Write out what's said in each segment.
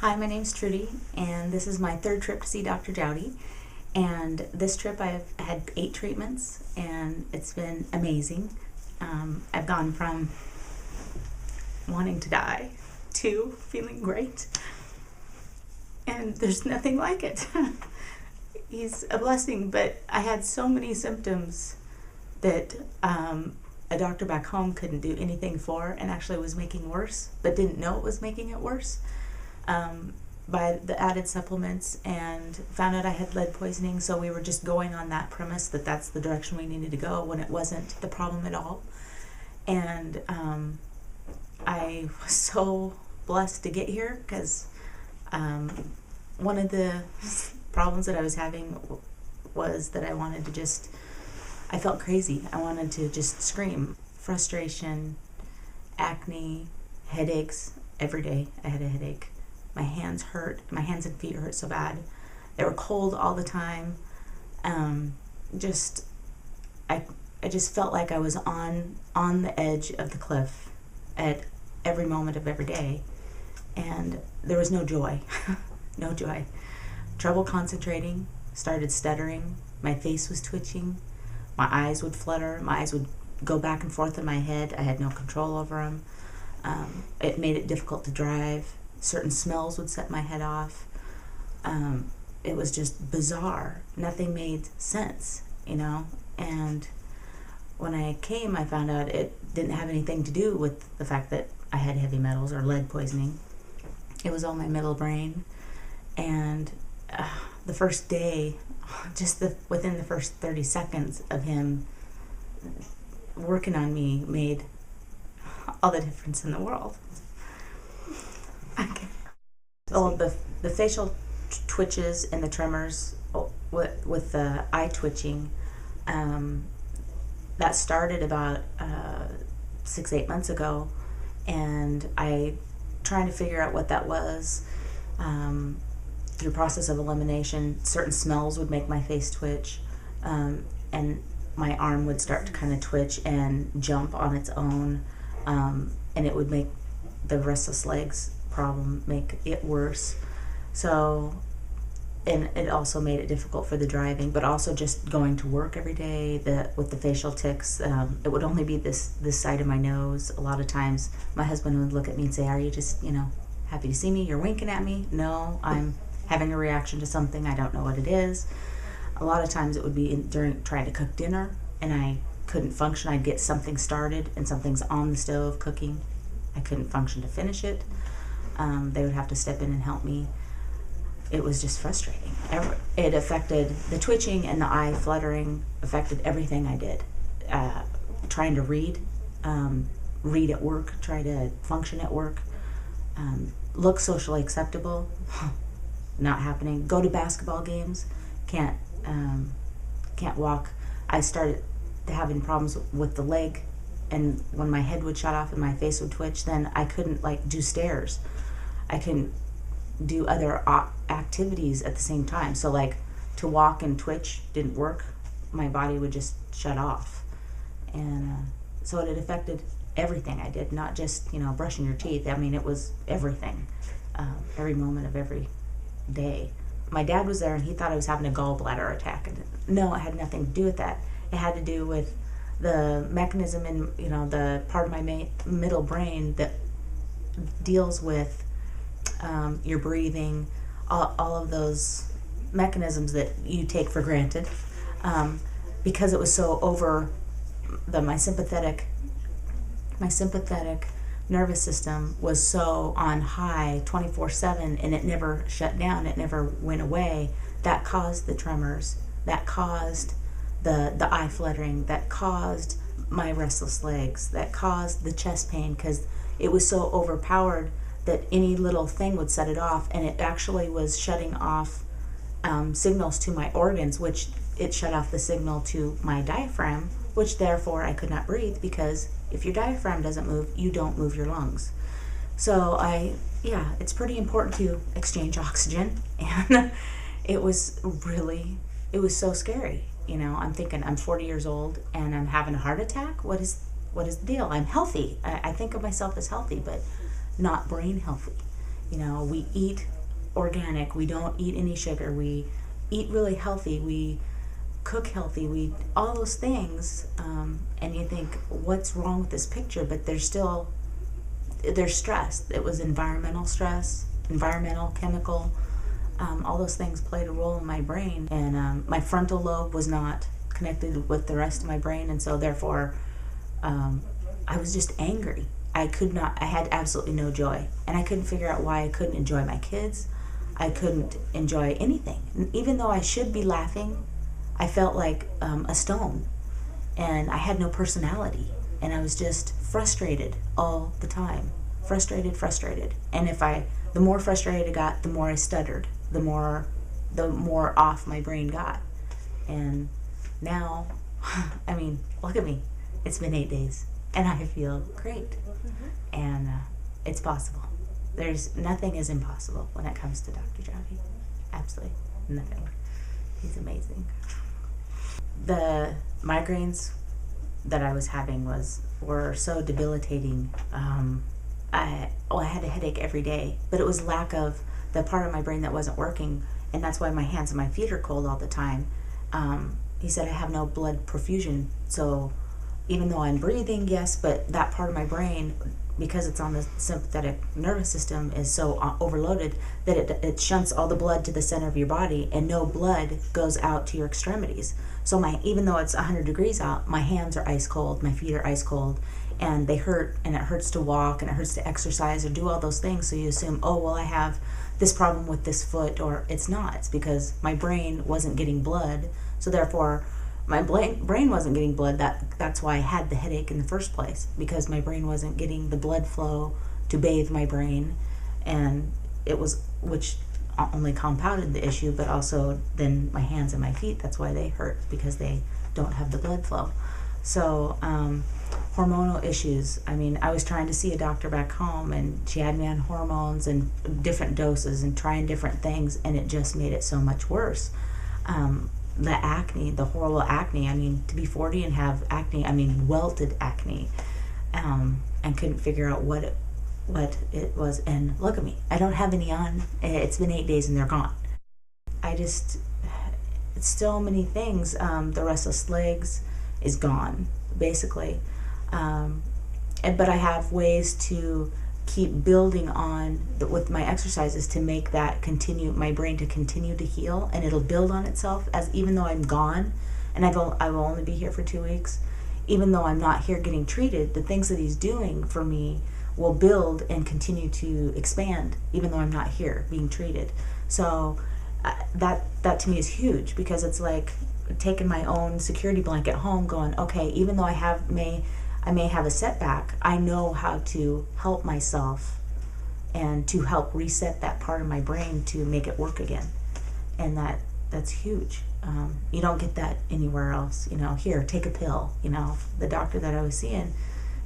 Hi, my name's Trudy, and this is my third trip to see Dr. Jowdy. And this trip I've had 8 treatments, and it's been amazing. I've gone from wanting to die to feeling great, and there's nothing like it. He's a blessing, but I had so many symptoms that a doctor back home couldn't do anything for, and actually was making worse, but didn't know it was making it worse. By the added supplements, and found out I had lead poisoning, so we were just going on that premise that that's the direction we needed to go when it wasn't the problem at all. And I was so blessed to get here because one of the problems that I was having was that I felt crazy. I wanted to just scream. Frustration, acne, headaches. Every day I had a headache. My hands hurt. My hands and feet hurt so bad. They were cold all the time. I just felt like I was on the edge of the cliff at every moment of every day, and there was no joy. No joy. Trouble concentrating. Started stuttering. My face was twitching. My eyes would flutter. My eyes would go back and forth in my head. I had no control over them. It made it difficult to drive. Certain smells would set my head off. It was just bizarre. Nothing made sense, And when I came, I found out it didn't have anything to do with the fact that I had heavy metals or lead poisoning. It was all my middle brain. And the first day, within the first 30 seconds of him working on me made all the difference in the world. Okay. Oh, the facial twitches and the tremors with the eye twitching, that started about 6-8 months ago, and I trying to figure out what that was. Through process of elimination, certain smells would make my face twitch, and my arm would start to kind of twitch and jump on its own, and it would make the restless legs problem make it worse. So, and it also made it difficult for the driving, but also just going to work every day. With the facial tics, it would only be this side of my nose. A lot of times, my husband would look at me and say, "Are you just happy to see me? You're winking at me?" No, I'm having a reaction to something. I don't know what it is. A lot of times it would be during trying to cook dinner, and I couldn't function. I'd get something started and something's on the stove cooking. I couldn't function to finish it. They would have to step in and help me. It was just frustrating. It affected the twitching and the eye fluttering, affected everything I did. Trying to read at work, try to function at work, look socially acceptable, not happening. Go to basketball games, can't walk. I started having problems with the leg, and when my head would shut off and my face would twitch, then I couldn't do stairs. I couldn't do other activities at the same time. So to walk and twitch didn't work. My body would just shut off. And so it had affected everything I did, not just, brushing your teeth. I mean, it was everything, every moment of every day. My dad was there, and he thought I was having a gallbladder attack. And no, it had nothing to do with that. It had to do with the mechanism in, the part of my middle brain that deals with your breathing, all of those mechanisms that you take for granted, because it was so over my sympathetic nervous system was so on high 24/7, and it never shut down, it never went away. That caused the tremors, that caused the eye fluttering, that caused my restless legs, that caused the chest pain, because it was so overpowered that any little thing would set it off, and it actually was shutting off signals to my organs, which it shut off the signal to my diaphragm, which therefore I could not breathe, because if your diaphragm doesn't move, you don't move your lungs. So it's pretty important to exchange oxygen, and it was so scary. I'm thinking I'm 40 years old and I'm having a heart attack. What is the deal? I'm healthy. I think of myself as healthy, but not brain healthy. You know, we eat organic, we don't eat any sugar, we eat really healthy, we cook healthy, we all those things, and you think, what's wrong with this picture? But there's stress. It was environmental stress, environmental, chemical, all those things played a role in my brain, and my frontal lobe was not connected with the rest of my brain, and so therefore I was just angry. I had absolutely no joy, and I couldn't figure out why I couldn't enjoy my kids. I couldn't enjoy anything. And even though I should be laughing, I felt like a stone, and I had no personality, and I was just frustrated all the time. Frustrated. And the more frustrated I got, the more I stuttered, the more off my brain got. And now, I mean, look at me. It's been 8 days, and I feel great. And it's possible. Nothing is impossible when it comes to Dr. Jowdy. Absolutely nothing. He's amazing. The migraines that I was having were so debilitating. I had a headache every day, but it was lack of the part of my brain that wasn't working, and that's why my hands and my feet are cold all the time. He said I have no blood perfusion, so even though I'm breathing, yes, but that part of my brain, because it's on the sympathetic nervous system, is so overloaded that it shunts all the blood to the center of your body, and no blood goes out to your extremities. So even though it's 100 degrees out, my hands are ice cold, my feet are ice cold, and they hurt, and it hurts to walk, and it hurts to exercise or do all those things. So you assume, oh, well, I have this problem with this foot, or it's not. It's because my brain wasn't getting blood, so therefore my brain wasn't getting blood. That's why I had the headache in the first place, because my brain wasn't getting the blood flow to bathe my brain, and which only compounded the issue, but also then my hands and my feet, that's why they hurt, because they don't have the blood flow. So hormonal issues. I mean, I was trying to see a doctor back home, and she had me on hormones and different doses and trying different things, and it just made it so much worse. The acne, the horrible acne. I mean, to be 40 and have acne, I mean, welted acne, and couldn't figure out what it was. And look at me, I don't have any on. It's been 8 days and they're gone. It's so many things. The restless legs is gone, basically. But I have ways to keep building on with my exercises to make that continue, my brain to continue to heal, and it'll build on itself. As even though I'm gone, and I will only be here for 2 weeks, even though I'm not here getting treated, the things that he's doing for me will build and continue to expand, even though I'm not here being treated. So that to me is huge, because it's like taking my own security blanket home, going, okay, even though I may have a setback, I know how to help myself and to help reset that part of my brain to make it work again. And that's huge. You don't get that anywhere else. Here, take a pill. The doctor that I was seeing,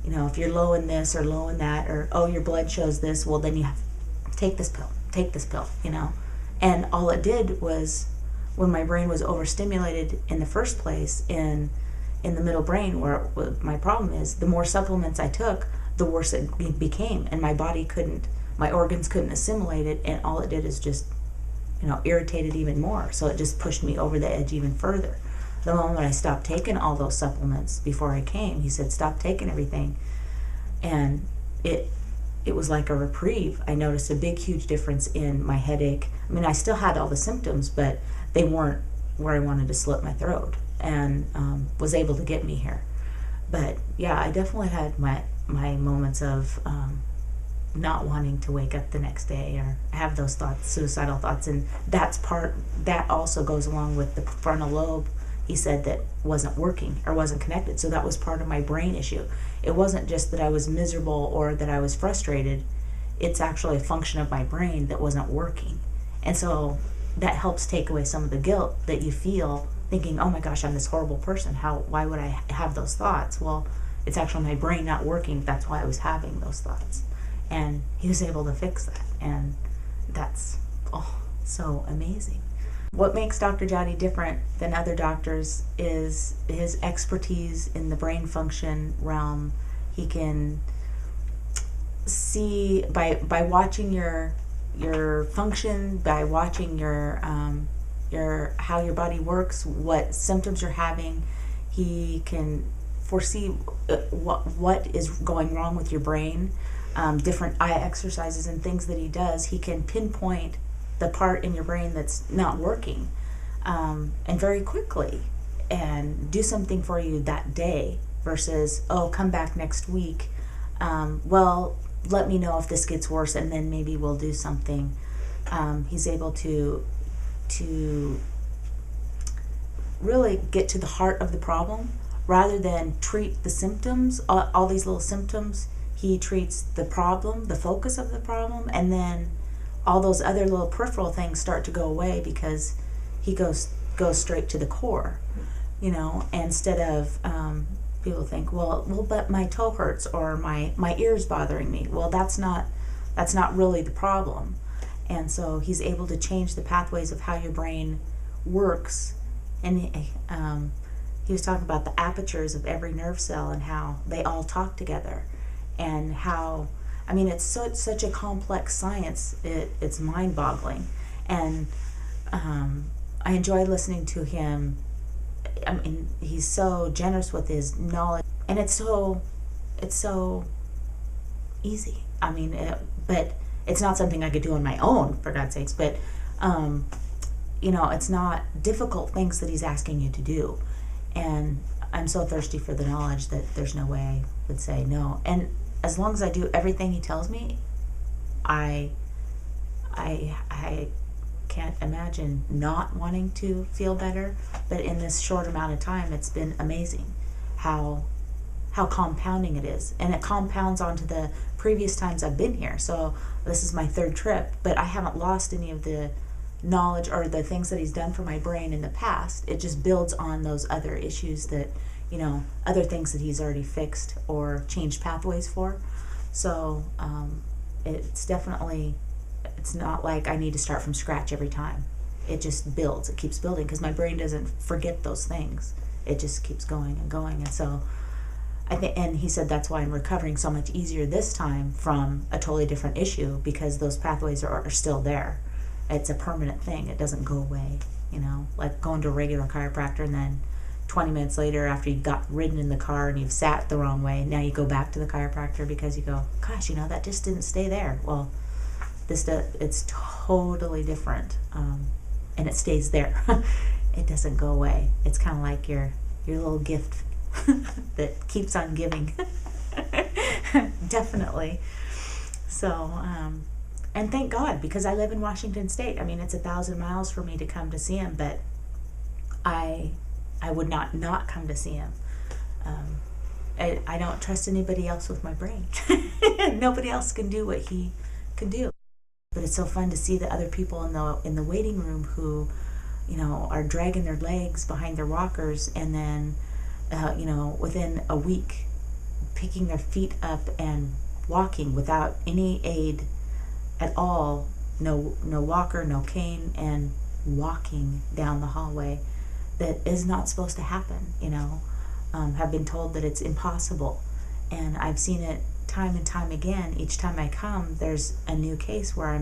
if you're low in this or low in that, or, oh, your blood shows this, well, then you have to take this pill, And all it did was, when my brain was overstimulated in the first place, in the middle brain, where my problem is, the more supplements I took, the worse it became, and my organs couldn't assimilate it, and all it did is just, irritate it even more. So it just pushed me over the edge even further. The moment I stopped taking all those supplements before I came, he said, stop taking everything, and it was like a reprieve. I noticed a big, huge difference in my headache. I mean, I still had all the symptoms, but they weren't where I wanted to slit my throat, and was able to get me here. But yeah, I definitely had my moments of not wanting to wake up the next day or have those thoughts, suicidal thoughts, and that also goes along with the frontal lobe. He said that wasn't working or wasn't connected, so that was part of my brain issue. It wasn't just that I was miserable or that I was frustrated. It's actually a function of my brain that wasn't working, and so that helps take away some of the guilt that you feel, thinking, oh my gosh, I'm this horrible person. Why would I have those thoughts? Well, it's actually my brain not working. That's why I was having those thoughts. And he was able to fix that. And that's so amazing. What makes Dr. Jowdy different than other doctors is his expertise in the brain function realm. He can see, by watching your your function, by watching your how your body works, what symptoms you're having. He can foresee what is going wrong with your brain. Different eye exercises and things that he does, he can pinpoint the part in your brain that's not working, and very quickly, and do something for you that day versus, oh, come back next week. Well, let me know if this gets worse and then maybe we'll do something. He's able to really get to the heart of the problem rather than treat the symptoms, all these little symptoms. He treats the problem, the focus of the problem, and then all those other little peripheral things start to go away because he goes straight to the core, instead of, people think, well, but my toe hurts or my ear's bothering me. Well, that's not really the problem. And so he's able to change the pathways of how your brain works. And he was talking about the apertures of every nerve cell and how they all talk together, and how, it's such a complex science. It's mind-boggling. And I enjoy listening to him. He's so generous with his knowledge, and it's so easy. But it's not something I could do on my own, for God's sakes. But it's not difficult things that he's asking you to do, and I'm so thirsty for the knowledge that there's no way I would say no. And as long as I do everything he tells me, I can't imagine not wanting to feel better. But in this short amount of time, it's been amazing how compounding it is, and it compounds onto the previous times I've been here. So this is my third trip, but I haven't lost any of the knowledge or the things that he's done for my brain in the past. It just builds on those other issues that, other things that he's already fixed or changed pathways for. So it's definitely, it's not like I need to start from scratch every time. It just builds. It keeps building because my brain doesn't forget those things. It just keeps going and going. And so I think, and he said that's why I'm recovering so much easier this time from a totally different issue, because those pathways are still there. It's a permanent thing. It doesn't go away, like going to a regular chiropractor and then 20 minutes later, after you got ridden in the car and you've sat the wrong way, now you go back to the chiropractor because you go, gosh, that just didn't stay there. Well, it's totally different, and it stays there. It doesn't go away. It's kind of like your little gift that keeps on giving. Definitely. So, and thank God, because I live in Washington State. It's 1,000 miles for me to come to see him, but I would not come to see him. I don't trust anybody else with my brain. Nobody else can do what he can do. But it's so fun to see the other people in the waiting room who, are dragging their legs behind their walkers, and then, within a week, picking their feet up and walking without any aid at all. No walker, no cane, and walking down the hallway. That is not supposed to happen. Have been told that it's impossible, and I've seen it time and time again. Each time I come, there's a new case where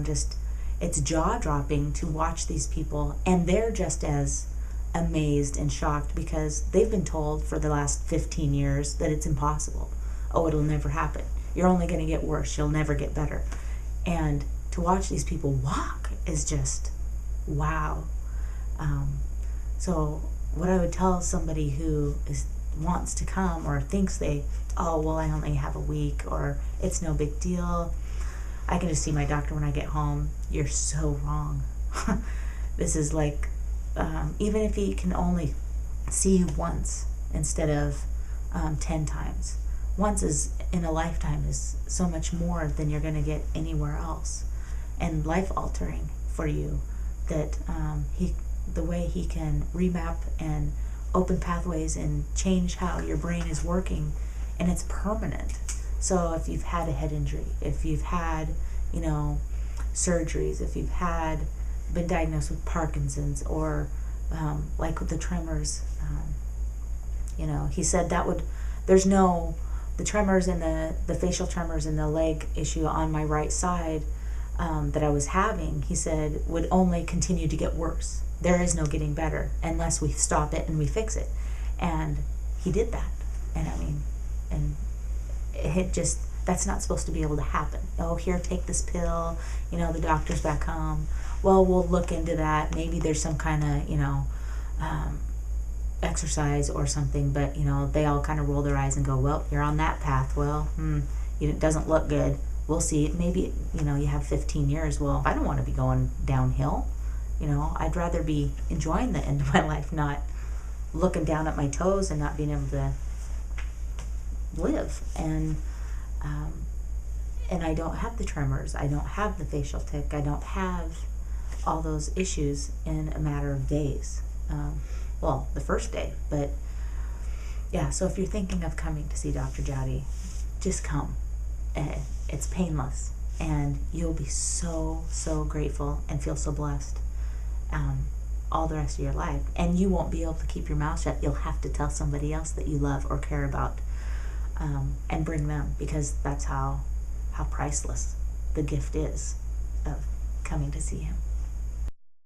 it's jaw-dropping to watch these people, and they're just as amazed and shocked because they've been told for the last 15 years that it's impossible. Oh, it'll never happen. You're only going to get worse. You'll never get better. And to watch these people walk is just wow. So what I would tell somebody who wants to come or thinks I only have a week, or it's no big deal, I can just see my doctor when I get home. You're so wrong. This is like, even if he can only see you once instead of 10 times. Once is in a lifetime is so much more than you're going to get anywhere else, and life altering for you. That the way he can remap and open pathways and change how your brain is working, and it's permanent. So if you've had a head injury, if you've had, surgeries, if you've been diagnosed with Parkinson's, or like with the tremors, he said the tremors and the facial tremors and the leg issue on my right side, that I was having, he said, would only continue to get worse. There is no getting better unless we stop it and we fix it. And he did that. And I mean, and it just, that's not supposed to be able to happen. Oh, here, take this pill, you know, the doctor's back home. Well, we'll look into that. Maybe there's some kind of, you know, exercise or something, but, you know, they all kind of roll their eyes and go, well, you're on that path. Well, it doesn't look good. We'll see. Maybe, you know, you have 15 years. Well, I don't want to be going downhill. You know, I'd rather be enjoying the end of my life, not looking down at my toes and not being able to live. And I don't have the tremors. I don't have the facial tic. I don't have all those issues in a matter of days. Well, the first day. But yeah, so if you're thinking of coming to see Dr. Jowdy, just come. It's painless, and you'll be so, so grateful and feel so blessed all the rest of your life. And you won't be able to keep your mouth shut. You'll have to tell somebody else that you love or care about, and bring them, because that's how priceless the gift is of coming to see him.